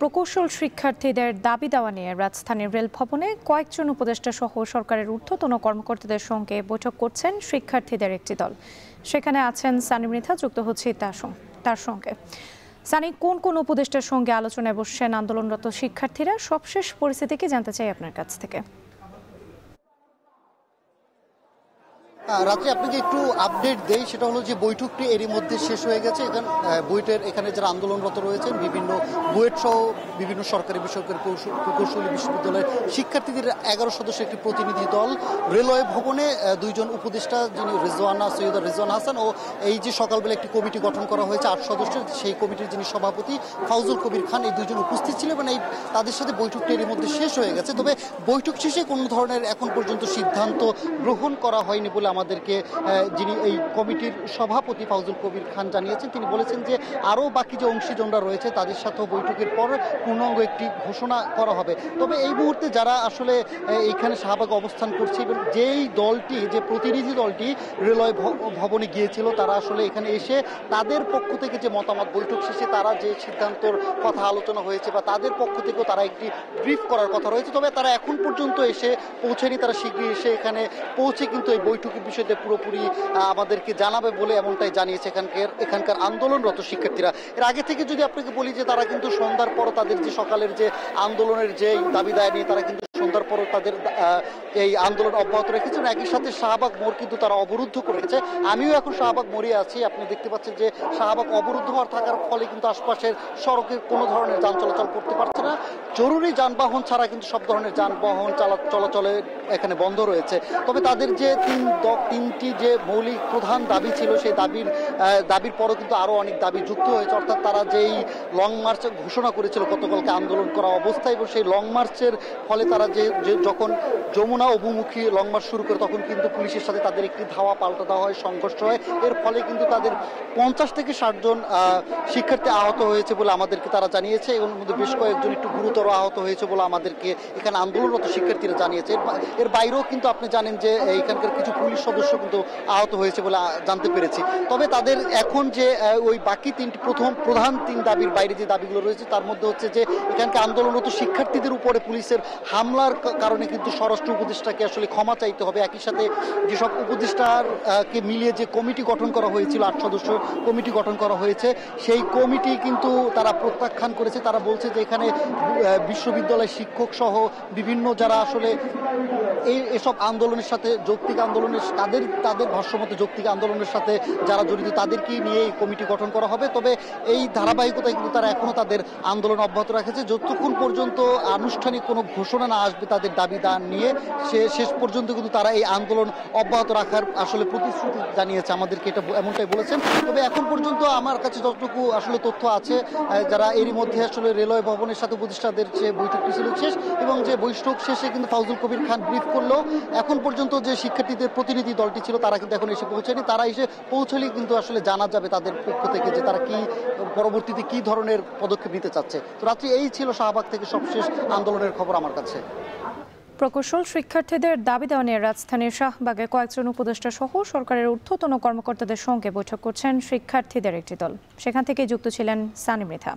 প্রকৌশল শিক্ষার্থীদের দাবি দেওয়া নিয়ে রাজধানীর রেল ভবনে কয়েকজন উপদেষ্টা সহ সরকারের ঊর্ধ্বতন কর্মকর্তাদের সঙ্গে বৈঠক করছেন শিক্ষার্থীদের একটি দল। সেখানে আছেন সানি মৃধা, যুক্ত হচ্ছে তার সঙ্গে। সানি, কোন কোন উপদেষ্টার সঙ্গে আলোচনায় বসছেন আন্দোলনরত শিক্ষার্থীরা? সবশেষ পরিস্থিতি কি জানতে চাই আপনার কাছ থেকে। রাত্রে আপনাকে একটু আপডেট দেই, সেটা হলো যে বৈঠকটি এরই মধ্যে শেষ হয়ে গেছে। এখানে যারা আন্দোলনরত রয়েছেন বিভিন্ন বুয়েট সহ বিভিন্ন সরকারি বেসরকারি প্রকৌশলী বিশ্ববিদ্যালয়ের শিক্ষার্থীদের 11 সদস্যের একটি প্রতিনিধি দল রেলওয়ে ভবনে দুইজন উপদেষ্টা, যিনি সৈয়দা রেজওয়ানা হাসান, ও এই যে সকালবেলা একটি কমিটি গঠন করা হয়েছে 8 সদস্যের, সেই কমিটির যিনি সভাপতি ফাউজুল কবির খান, এই দুইজন উপস্থিত ছিলেন এবং তাদের সাথে বৈঠকটি এরই মধ্যে শেষ হয়ে গেছে। তবে বৈঠক শেষে কোনো ধরনের এখন পর্যন্ত সিদ্ধান্ত গ্রহণ করা হয়নি বলে আমাদেরকে যিনি এই কমিটির সভাপতি ফাউজুল কবির খান জানিয়েছেন। তিনি বলেছেন যে আরও বাকি যে অংশীজনরা রয়েছে তাদের সাথেও বৈঠকের পর পূর্ণাঙ্গ একটি ঘোষণা করা হবে। তবে এই মুহূর্তে যারা আসলে এইখানে শাহবাগে অবস্থান করছে এবং যেই দলটি, যে প্রতিনিধি দলটি রেলওয়ে ভবনে গিয়েছিল, তারা আসলে এখানে এসে তাদের পক্ষ থেকে যে মতামত, বৈঠক শেষে তারা যে সিদ্ধান্তর কথা আলোচনা হয়েছে বা তাদের পক্ষ থেকেও তারা একটি ব্রিফ করার কথা রয়েছে। তবে তারা এখন পর্যন্ত এসে পৌঁছেনি। তারা শীঘ্রই এসে এখানে পৌঁছে কিন্তু এই বৈঠকের বিষয়তে পুরোপুরি আমাদেরকে জানাবে বলে এমনটাই জানিয়েছে এখানকার আন্দোলনরত শিক্ষার্থীরা। এর আগে থেকে যদি আপনাকে বলি যে তারা কিন্তু সন্ধ্যার পর তাদের যে সকালের যে আন্দোলনের যে দাবি দায় নিয়ে তারা কিন্তু সন্ধ্যার পর তাদের এই আন্দোলন অব্যাহত রেখেছেন। একই সাথে শাহবাগ মোড় কিন্তু তারা অবরুদ্ধ করেছে। আমিও এখন শাহবাগ মোড়ে আছি। আপনি দেখতে পাচ্ছেন যে শাহবাগ অবরুদ্ধ হওয়ার থাকার ফলে কিন্তু আশপাশের সড়কে কোনো ধরনের যান চলাচল করতে পারছে না। জরুরি যানবাহন ছাড়া কিন্তু সব ধরনের যানবাহন চলাচলে এখানে বন্ধ রয়েছে। তবে তাদের যে তিনটি যে মৌলিক প্রধান দাবি ছিল, সেই দাবির পরও কিন্তু আরও অনেক দাবি যুক্ত হয়েছে। অর্থাৎ তারা যেই লং মার্চ ঘোষণা করেছিল গতকালকে আন্দোলন করা অবস্থায়, এবং সেই লং মার্চের ফলে তারা যখন যমুনা অভিমুখী লং মার্চ শুরু করে তখন কিন্তু পুলিশের সাথে তাদের একটি ধাওয়া পাল্টা দেওয়া হয়, সংঘর্ষ হয়। এর ফলে কিন্তু তাদের 50 থেকে 60 জন শিক্ষার্থী আহত হয়েছে বলে আমাদেরকে তারা জানিয়েছে। এর মধ্যে বেশ কয়েকজন একটু গুরুতর আহত হয়েছে বলে আমাদেরকে এখানে আন্দোলনরত শিক্ষার্থীরা জানিয়েছে। এর বাইরেও কিন্তু আপনি জানেন যে এখানকার কিছু পুলিশ সদস্য কিন্তু আহত হয়েছে বলে জানতে পেরেছি। তবে তাদের এখন যে ওই বাকি প্রধান তিন দাবির বাইরে যে দাবিগুলো রয়েছে, তার মধ্যে হচ্ছে যে এখানকার আন্দোলনরত শিক্ষার্থীদের উপরে পুলিশের হামলার কারণে কিন্তু স্বরাষ্ট্র উপদেষ্টাকে আসলে ক্ষমা চাইতে হবে। একই সাথে যেসব উপদেষ্টাকে মিলিয়ে যে কমিটি গঠন করা হয়েছিল, 8 সদস্য কমিটি গঠন করা হয়েছে, সেই কমিটি কিন্তু তারা প্রত্যাখ্যান করেছে। তারা বলছে যে এখানে বিশ্ববিদ্যালয় শিক্ষক সহ বিভিন্ন যারা আসলে এসব আন্দোলনের সাথে যৌক্তিক আন্দোলনের তাদের ভাষ্যমতে যৌক্তিক আন্দোলনের সাথে যারা জড়িত তাদেরকেই নিয়ে এই কমিটি গঠন করা হবে। তবে এই ধারাবাহিকতায় কিন্তু তারা এখনো তাদের আন্দোলন অব্যাহত রেখেছে। যতক্ষণ পর্যন্ত আনুষ্ঠানিক কোনো ঘোষণা না আসবে তাদের দাবি দান নিয়ে, শেষ পর্যন্ত কিন্তু তারা এই আন্দোলন অব্যাহত রাখার আসলে প্রতিশ্রুতি জানিয়েছে আমাদেরকে, এটা এমনটাই বলেছেন। তবে এখন পর্যন্ত আমার কাছে যতটুকু আসলে তথ্য আছে, যারা এরই মধ্যে আসলে রেলওয়ে ভবনের সাথে উপদেষ্টাদের যে বৈঠকটি ছিল শেষ, এবং যে বৈঠক শেষে কিন্তু ফাউজুল কবির খান ব্রিফ করলেও এখন পর্যন্ত যে শিক্ষার্থীদের প্রতিনিধি দলটি ছিল তারা কিন্তু এখন এসে পৌঁছেনি। তারা এসে পৌঁছলেই কিন্তু আসলে জানা যাবে তাদের পক্ষ থেকে যে তারা কি পরবর্তীতে কি ধরনের পদক্ষেপ নিতে চাচ্ছে। তো রাত্রি এই ছিল শাহবাগ থেকে সবশেষ আন্দোলনের খবর আমার কাছে। প্রকৌশল শিক্ষার্থীদের দাবি দেওয়া নিয়ে রাজধানীর শাহবাগে কয়েকজন উপদেষ্টা সহ সরকারের ঊর্ধ্বতন কর্মকর্তাদের সঙ্গে বৈঠক করছেন শিক্ষার্থীদের একটি দল। সেখান থেকে যুক্ত ছিলেন সানি মৃধা।